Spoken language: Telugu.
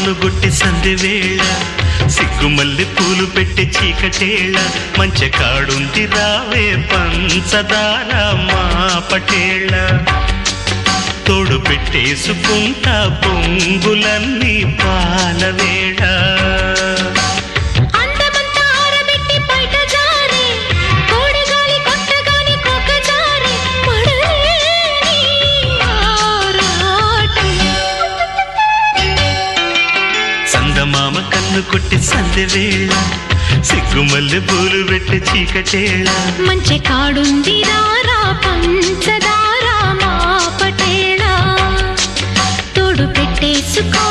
కన్నుగొట్టి సందెవేళ సిగ్గుమల్లి పూలు పెట్టి చీకటేళ మంచె కాడుంది రావే పంచదార మా పటేళ తోడు పెట్టేసుకుంటా పొంగులన్నీ పాలవేళ చందమామ కన్ను కొట్టి సందెవేళ సిగ్గుమల్లె పూలు పెట్టి చీకటేళ మంచె కాడుంది రారా పంచదార మా పటేళ తోడు పెట్టేసుకో